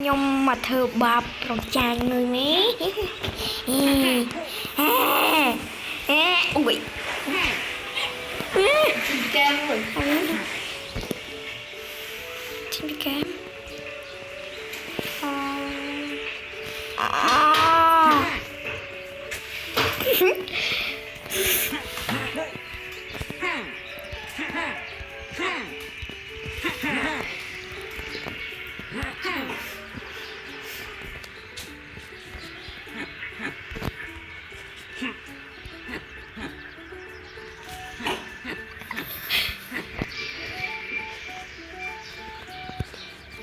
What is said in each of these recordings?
Nhưng mà thơ bập rồi chàng người mé. Ui. Xin cam rồi. Xin cam.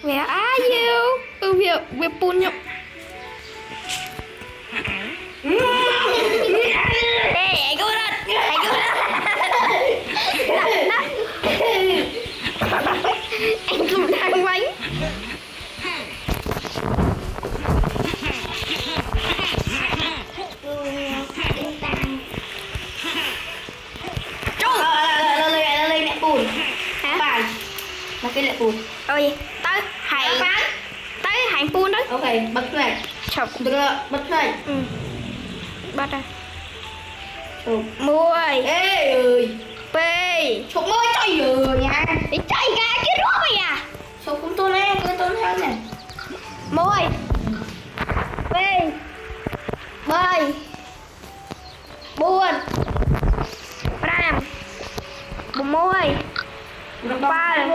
Where are you? We're punya. Hey, go on. Anh cũng đang bánh. Lên mẹ bùn. Hả? Bài. Là cái lệ bùn. Ôi, tới hành buôn đó. Ok, bật này. Chọc. Được rồi, bật này. Bắt ra. Chụp. Mùi. Ê ơi. Bê. Chụp mới chơi vừa nha. Đi chơi gà chứ rốt mày à. Chụp cũng tôi lên, tôi hơn này. Mùi. Bê. Bơi. Buôn. Ram. Bùm mùi. Bùm ba.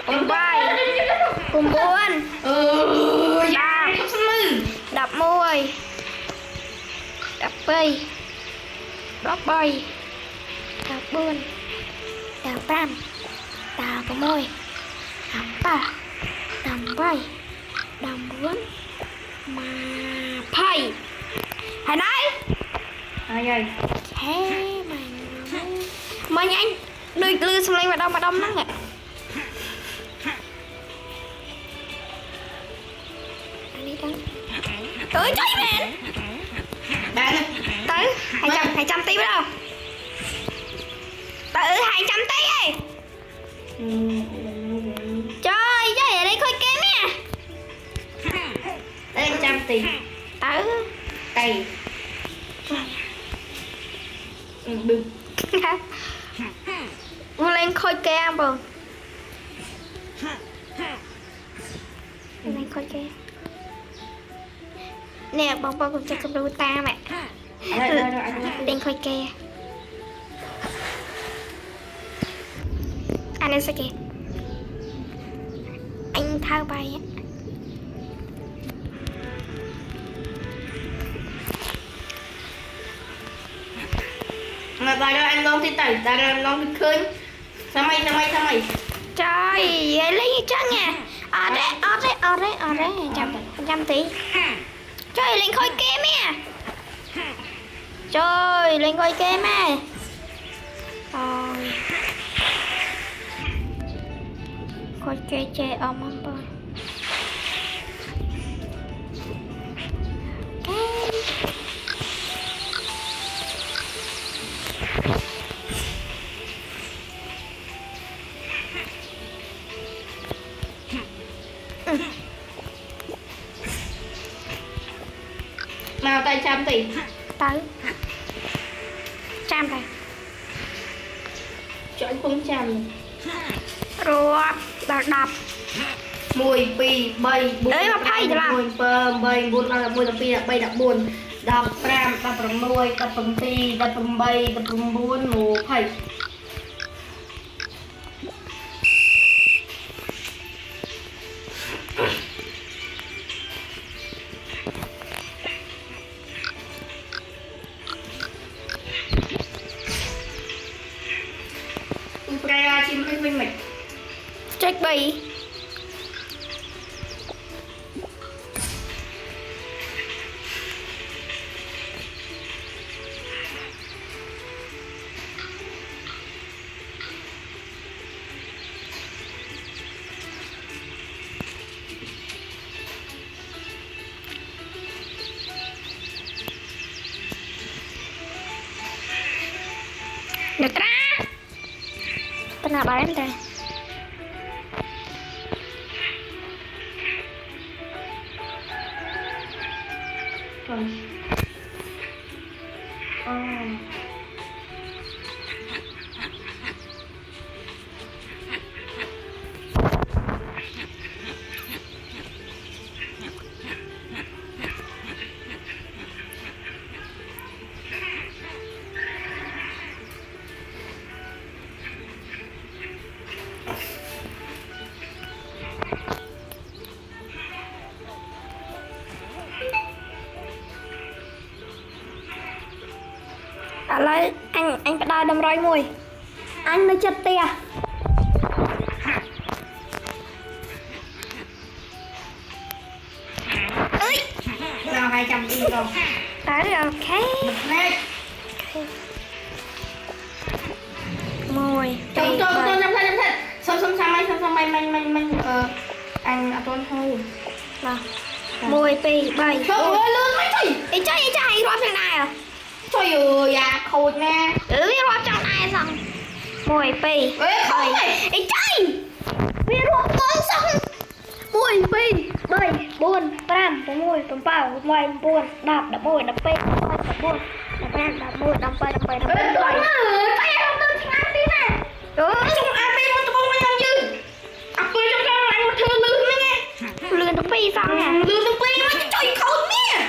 Bùm bay. Bùm buôn. Dạ. Đập môi. Đập bay. Đập bay. Đập buôn. Đập ram. Đập môi. Đập ba. Đập bay. Đập buôn. Mà pay. Hãy nói. Ai ơi. Thế mà nhanh. Đuôi lư xung lên mà đông lắm nè. Tới chơi mẹ. Tới 200 tí biết không? Tới 200 tí ơi. Trời chơi ở đây khôi kém nè. Đây 100 tỷ. Tới Tỷ. Đừng. Vô lên khôi kém bừng. Lên khôi kém. Nè bông bông cho con đu ta mẹ. Lên khôi kè. Anh lên sao kìa. Anh thao bay á. Mà tại đâu anh ngon thì tẩy, tại đâu anh ngon thì khơi. Sao mày. Trời, vậy lấy gì trắng nha. Ở đấy, 100 tỷ. Trời, lên khôi kem nè. Trời, lên khôi kem nè. Rồi. Khôi kê chê ông không bơ. Nào tay 100 tỷ. Tới 100 đây. Cho anh không 100. Rồi đập. Mùi pi bay buồn. Đấy mà phay chứ làm. Mùi bay buồn là mùi là pi là bay đập buồn. Đập ram đập mùi đập pi đập bay đập buồn mù phay. Ra chim linh mịch. Check bay. Được ra. Tên nào bảo em đây. Vâng. lấy anh phải đòi đâm roi mùi anh mới chật tia ơi Nào 200 đi rồi. đấy ok Này. mùi Tôi năm thật. Xong mày anh tuần thôi. là mùi pi bay Trời ơi lương mấy thầy. ý chơi roi trên này à Trời ơi dạ khôi nè. roi trong này xong mùi pi Ê không bay này. ý chơi vì roi con xong mùi pi bay buồn pram của mùi pram bao mùi buồn đạp mùi đạp pi đạp buồn đạp pram đạp mùi đạp bay Ê tôi mà tay em không chịu ăn đi nè. Không ăn đi mà tôi không ăn dư. À tôi trong đó anh một thương lương nữa nghe. lươn tụi pi xong nè Lương tôi quen nó trời khôi nè.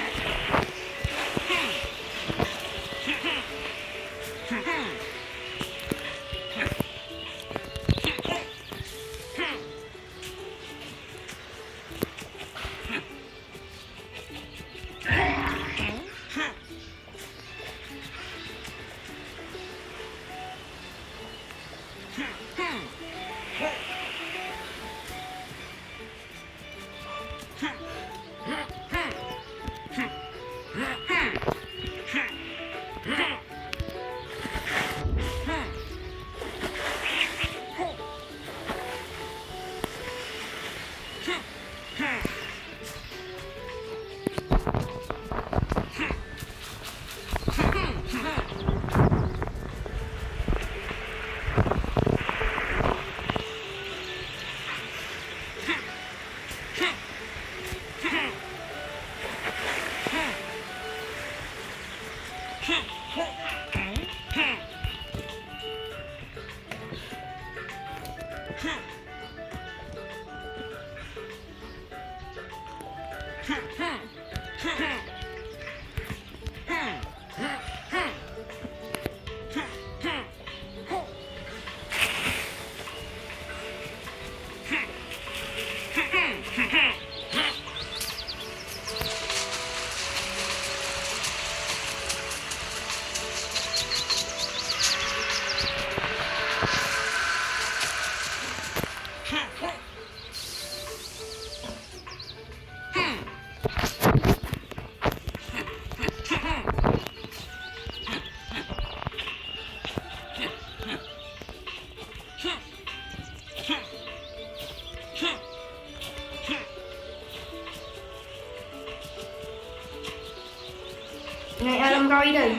Này làm roi đi.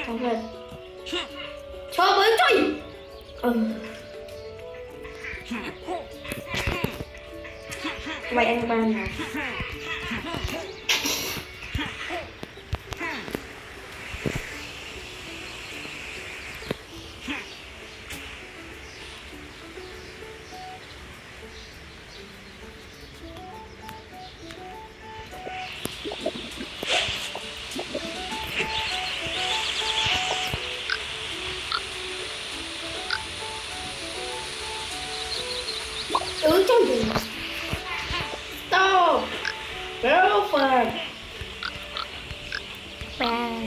Không lên. Trời ơi trời. Vậy anh ban nào. Trong gì? Stop! Girlfriend! và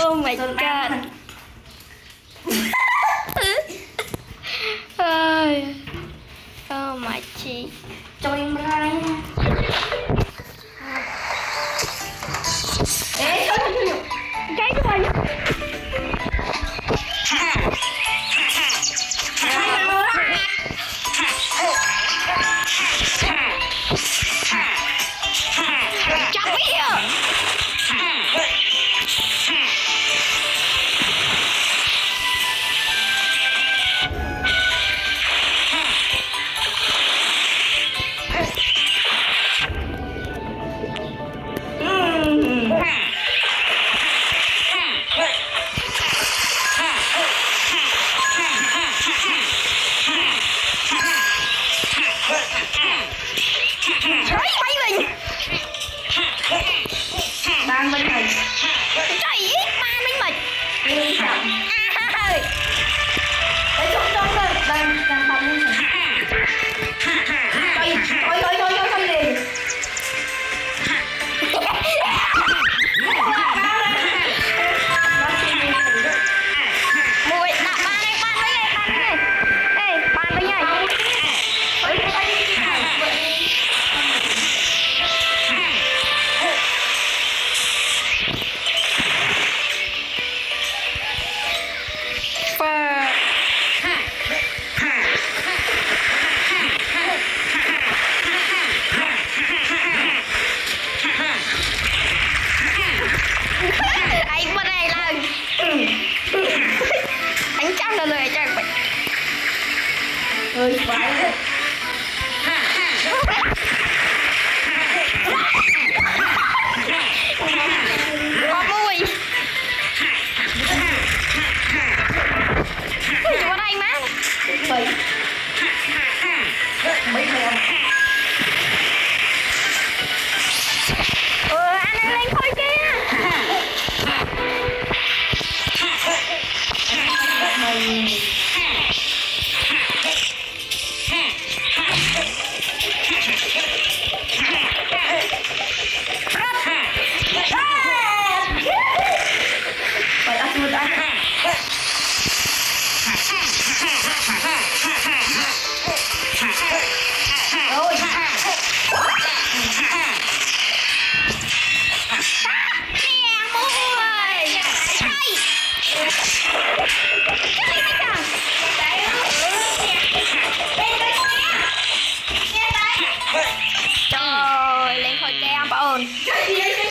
Oh my god. Ơi. Oh my chi. Cho em ra. Ê, Cái của mình. Chắc biết chưa? Đấy, bay mình. đang bên này. Trời ơi, ba mình mệt. Đi chậm. À, Đấy, trong đây. Đang bấm lên này. Thôi liền. mùi đạp ba đây, ba với này. Ê, ba với nhảy. Anh bên này là anh chắc là lời chắc vậy. Ơi, phải đấy. Có mùi. Ui, vào đây má. Mấy mèo. Anh ơi lên thôi kia. Mày. Phải ăn luôn đã. Rồi. Nè mùi. Đây. Cái gì vậy chàng? Trời, lên thôi kia bà ơn. Cái gì vậy?